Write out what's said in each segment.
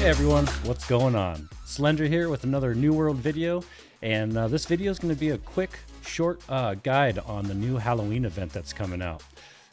Hey everyone, what's going on? Slender here with another New World video, and this video is going to be a quick, short guide on the new Halloween event that's coming out.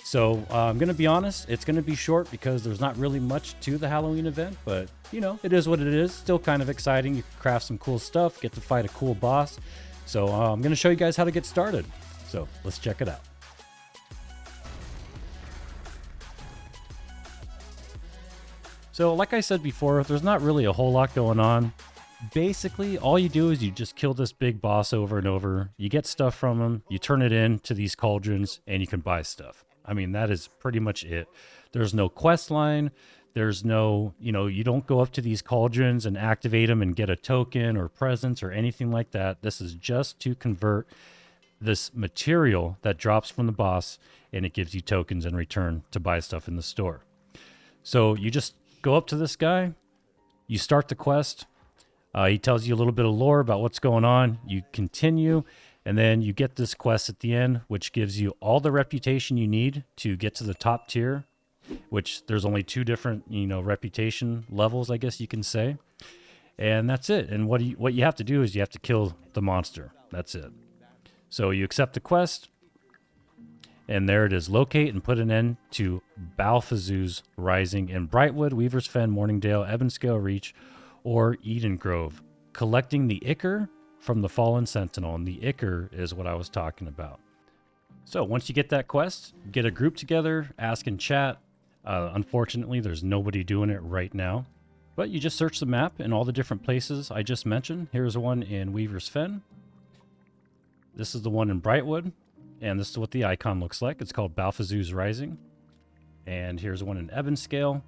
So I'm going to be honest, it's going to be short because there's not really much to the Halloween event, but you know, it is what it is. Still kind of exciting. You can craft some cool stuff, get to fight a cool boss. So I'm going to show you guys how to get started. So let's check it out. So like I said before, there's not really a whole lot going on. Basically, all you do is you just kill this big boss over and over. You get stuff from him, you turn it in to these cauldrons, and you can buy stuff. I mean, that is pretty much it. There's no quest line. There's no, you don't go up to these cauldrons and activate them and get a token or presents or anything like that. This is just to convert this material that drops from the boss, and it gives you tokens in return to buy stuff in the store. So you just go up to this guy, you start the quest, he tells you a little bit of lore about what's going on, you continue, and then you get this quest at the end, which gives you all the reputation you need to get to the top tier, which there's only two different, reputation levels, I guess you can say. And that's it. And what you have to do is you have to kill the monster. That's it. So you accept the quest, and there it is. Locate and put an end to Baalphazu's Rising in Brightwood, Weaver's Fen, Morningdale, Ebonscale Reach, or Eden Grove, collecting the Ichor from the Fallen Sentinel. And the Ichor is what I was talking about. So once you get that quest, get a group together, ask in chat. Unfortunately, there's nobody doing it right now. But you just search the map in all the different places I just mentioned. Here's one in Weaver's Fen. This is the one in Brightwood. And this is what the icon looks like. It's called Baalphazu's Rising. And here's one in Ebonscale.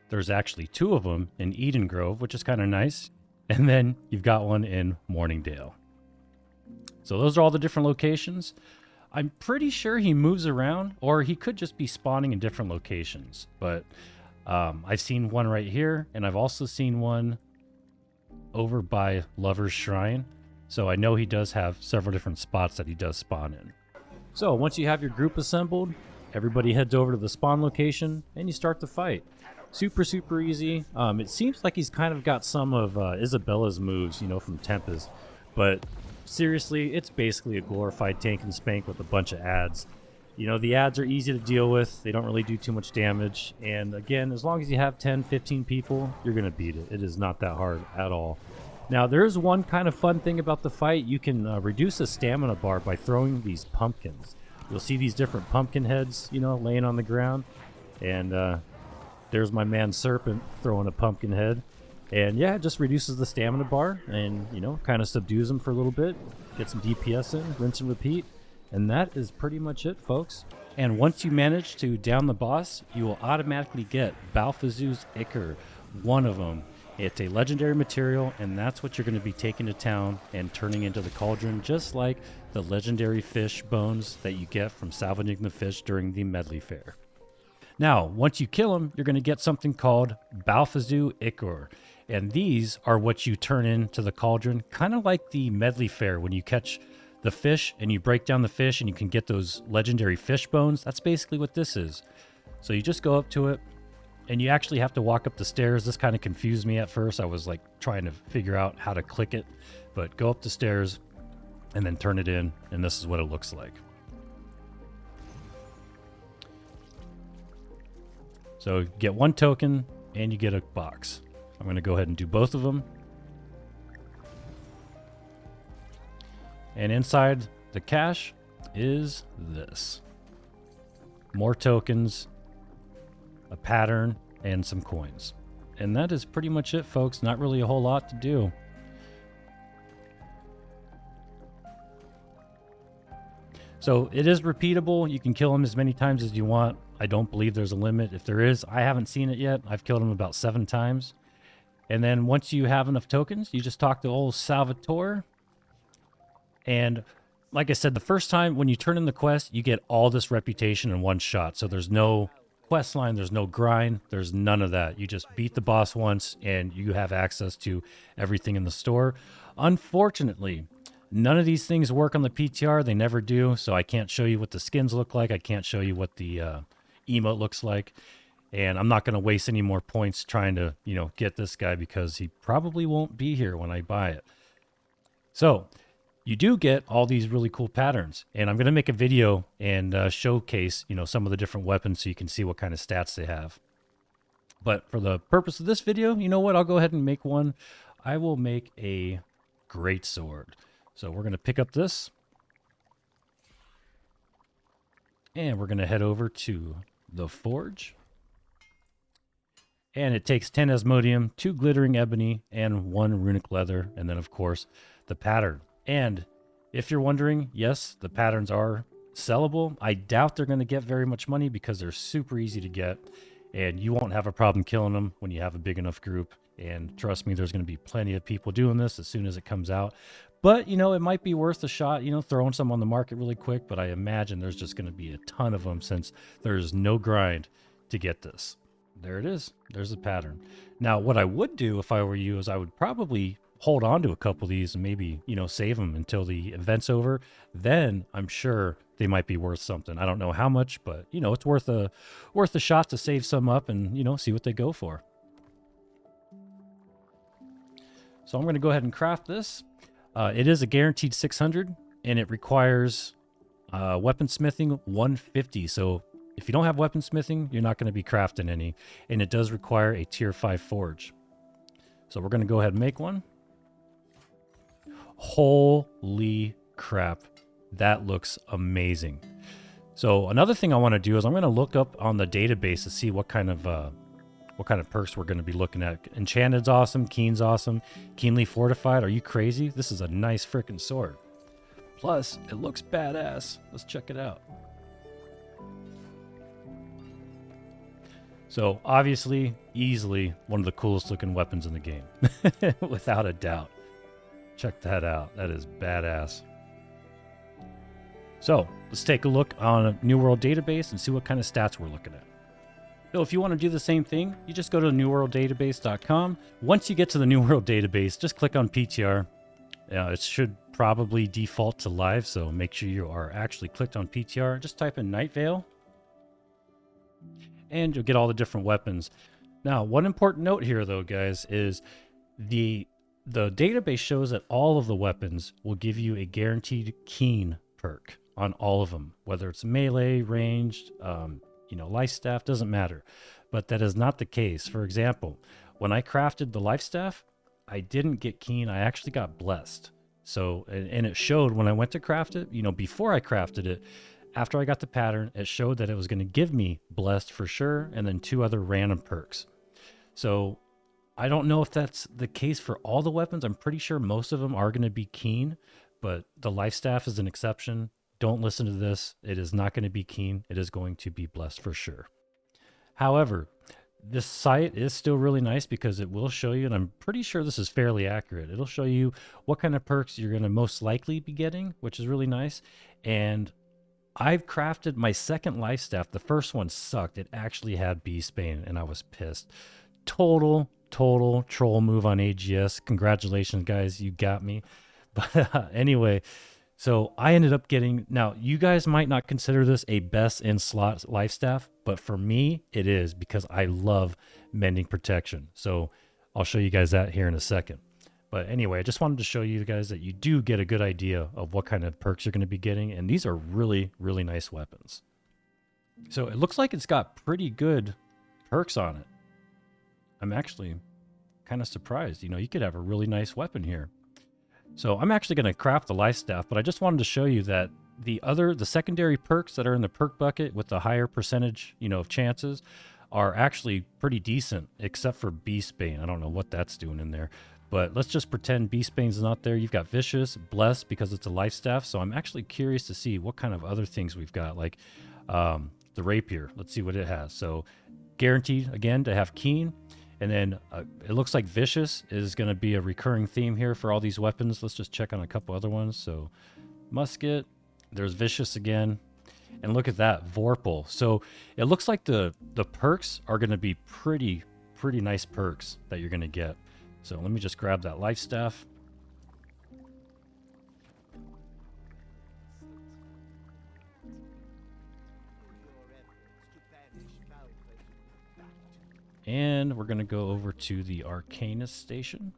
There's actually two of them in Eden Grove, which is kind of nice. And then you've got one in Morningdale. So those are all the different locations. I'm pretty sure he moves around, or he could just be spawning in different locations. But I've seen one right here, and I've also seen one over by Lover's Shrine. So I know he does have several different spots that he does spawn in. So once you have your group assembled, everybody heads over to the spawn location and you start the fight. Super, super easy. It seems like he's kind of got some of Isabella's moves, from Tempest. But seriously, it's basically a glorified tank and spank with a bunch of ads. The ads are easy to deal with. They don't really do too much damage. And again, as long as you have 10, 15 people, you're going to beat it. It is not that hard at all. Now, there's one kind of fun thing about the fight. You can reduce a stamina bar by throwing these pumpkins. You'll see these different pumpkin heads, laying on the ground. And there's my man Serpent throwing a pumpkin head. And yeah, it just reduces the stamina bar and, you know, kind of subdues them for a little bit. Get some DPS in, rinse and repeat. And that is pretty much it, folks. And once you manage to down the boss, you will automatically get Baalphazu Ichor, one of them. It's a legendary material, and that's what you're going to be taking to town and turning into the cauldron, just like the legendary fish bones that you get from salvaging the fish during the medley fair. Now, once you kill them, you're going to get something called Baalphazu Ichor. And these are what you turn into the cauldron, kind of like the medley fair when you catch the fish and you break down the fish and you can get those legendary fish bones. That's basically what this is. So you just go up to it and you actually have to walk up the stairs. This kind of confused me at first. I was like trying to figure out how to click it, but go up the stairs and then turn it in, and this is what it looks like. So you get one token and you get a box. I'm going to go ahead and do both of them. And inside the cache is this. More tokens, a pattern, and some coins. And that is pretty much it, folks. Not really a whole lot to do. So it is repeatable. You can kill them as many times as you want. I don't believe there's a limit. If there is, I haven't seen it yet. I've killed them about 7 times. And then once you have enough tokens, you just talk to old Salvatore. And like I said, the first time when you turn in the quest, you get all this reputation in one shot. So there's no quest line, there's no grind, there's none of that. You just beat the boss once and you have access to everything in the store. Unfortunately, none of these things work on the PTR. They never do. So I can't show you what the skins look like. I can't show you what the emote looks like. And I'm not going to waste any more points trying to, you know, get this guy because he probably won't be here when I buy it. So you do get all these really cool patterns. And I'm going to make a video and showcase, you know, some of the different weapons so you can see what kind of stats they have. But for the purpose of this video, you know what? I'll go ahead and make one. I will make a Greatsword. So we're going to pick up this. And we're going to head over to the forge. And it takes 10 Asmodium, 2 glittering ebony, and 1 runic leather. And then, of course, the pattern. And if you're wondering, yes, the patterns are sellable. I doubt they're going to get very much money because they're super easy to get. And you won't have a problem killing them when you have a big enough group. And trust me, there's going to be plenty of people doing this as soon as it comes out. But, you know, it might be worth a shot, you know, throwing some on the market really quick. But I imagine there's just going to be a ton of them since there's no grind to get this. There it is. There's the pattern. Now, what I would do if I were you is I would probably hold on to a couple of these and maybe, you know, save them until the event's over. Then I'm sure they might be worth something. I don't know how much, but, you know, it's worth a shot to save some up and, you know, see what they go for. So I'm going to go ahead and craft this. It is a guaranteed 600 and it requires weaponsmithing 150. So if you don't have weaponsmithing, you're not going to be crafting any. And it does require a tier 5 forge. So we're going to go ahead and make one. Holy crap. That looks amazing. So another thing I want to do is I'm going to look up on the database to see what kind of perks we're going to be looking at. Enchanted's awesome. Keen's awesome. Keenly fortified. Are you crazy? This is a nice freaking sword. Plus, it looks badass. Let's check it out. So obviously, easily one of the coolest looking weapons in the game. Without a doubt. Check that out. That is badass. So let's take a look on a New World database and see what kind of stats we're looking at. So if you want to do the same thing, you just go to newworlddatabase.com. Once you get to the New World database, just click on PTR. It should probably default to live, so make sure you are actually clicked on PTR. Just type in Nightveil. And you'll get all the different weapons. Now, one important note here, though, guys, is the database shows that all of the weapons will give you a guaranteed keen perk on all of them, whether it's melee, ranged, you know, Lifestaff, doesn't matter. But that is not the case. For example, when I crafted the Lifestaff, I didn't get keen. I actually got blessed. So, and it showed when I went to craft it, you know, before I crafted it, after I got the pattern, it showed that it was going to give me blessed for sure, and then 2 other random perks. So I don't know if that's the case for all the weapons. I'm pretty sure most of them are going to be keen, but the Lifestaff is an exception. Don't listen to this. It is not going to be keen. It is going to be blessed for sure. However, this site is still really nice because it will show you, and I'm pretty sure this is fairly accurate. It'll show you what kind of perks you're going to most likely be getting, which is really nice. And I've crafted my second Lifestaff. The first one sucked. It actually had Beastbane, and I was pissed. Total troll move on AGS. Congratulations, guys. You got me. But anyway, so I ended up getting, now you guys might not consider this a best in slot Lifestaff, but for me it is because I love mending protection. So I'll show you guys that here in a second. But anyway, I just wanted to show you guys that you do get a good idea of what kind of perks you're going to be getting. And these are really nice weapons. So it looks like it's got pretty good perks on it. I'm actually kind of surprised. You know, you could have a really nice weapon here. So I'm actually going to craft the Lifestaff, but I just wanted to show you that the secondary perks that are in the perk bucket with the higher percentage, you know, of chances are actually pretty decent, except for Beastbane. I don't know what that's doing in there, but let's just pretend Beastbane's not there. You've got Vicious, Blessed because it's a Lifestaff. So I'm actually curious to see what kind of other things we've got, like the Rapier. Let's see what it has. So guaranteed, again, to have Keen. And then it looks like Vicious is going to be a recurring theme here for all these weapons. Let's just check on a couple other ones. So Musket, there's Vicious again. And look at that, Vorpal. So it looks like the perks are going to be pretty nice perks that you're going to get. So let me just grab that Lifestaff. And we're going to go over to the Arcanist station.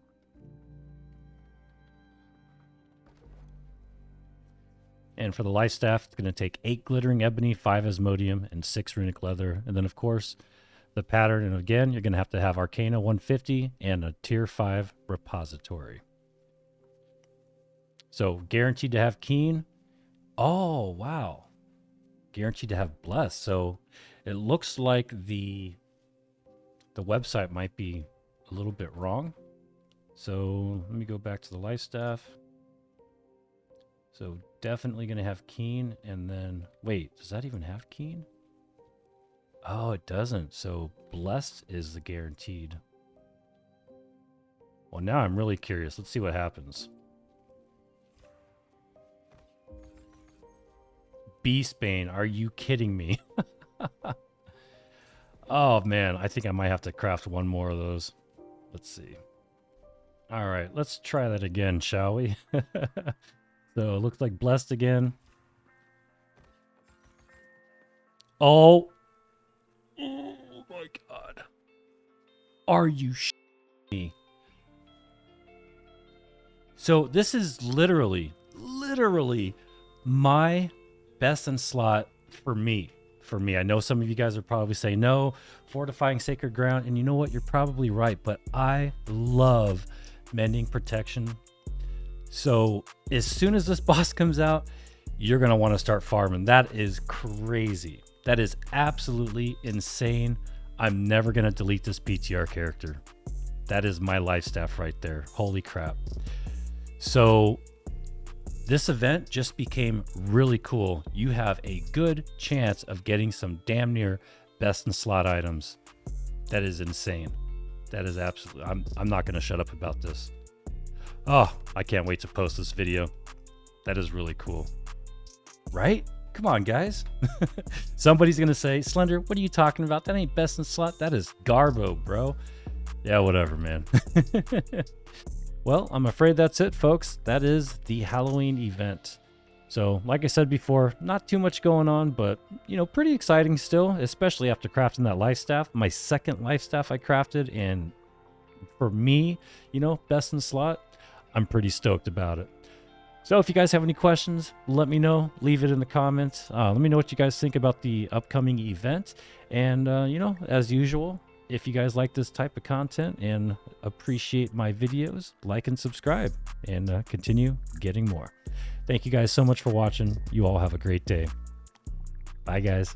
And for the Lifestaff, it's going to take 8 Glittering Ebony, 5 Asmodium, and 6 Runic Leather. And then, of course, the pattern. And again, you're going to have Arcana 150 and a Tier 5 repository. So guaranteed to have Keen. Oh, wow. Guaranteed to have Blessed. So it looks like the website might be a little bit wrong. So let me go back to the Lifestaff. So definitely going to have Keen. And then, wait, does that even have Keen? Oh, it doesn't. So Blessed is the guaranteed. Well, now I'm really curious. Let's see what happens. Beastbane, are you kidding me? Oh, man, I think I might have to craft one more of those. Let's see. All right, let's try that again, shall we? So it looks like Blessed again. Oh. Oh, my God. Are you shitting me? So this is literally my best in slot for me. I know some of you guys are probably saying, no, Fortifying Sacred Ground. And you know what? You're probably right. But I love mending protection. So as soon as this boss comes out, you're going to want to start farming. That is crazy. That is absolutely insane. I'm never going to delete this PTR character. That is my Lifestaff right there. Holy crap. So this event just became really cool. You have a good chance of getting some damn near best in slot items. That is insane. That is absolutely, I'm not going to shut up about this. Oh, I can't wait to post this video. That is really cool. Right? Come on, guys. Somebody's going to say, Slender, what are you talking about? That ain't best in slot. That is garbo, bro. Yeah, whatever, man. Well, I'm afraid that's it, folks. That is the Halloween event. So, like I said before, not too much going on, but, you know, pretty exciting still, especially after crafting that Lifestaff. My second Lifestaff I crafted, and for me, you know, best in slot, I'm pretty stoked about it. So if you guys have any questions, let me know. Leave it in the comments. Let me know what you guys think about the upcoming event. And, you know, as usual, if you guys like this type of content and appreciate my videos, like and subscribe and continue getting more. Thank you guys so much for watching. You all have a great day. Bye, guys.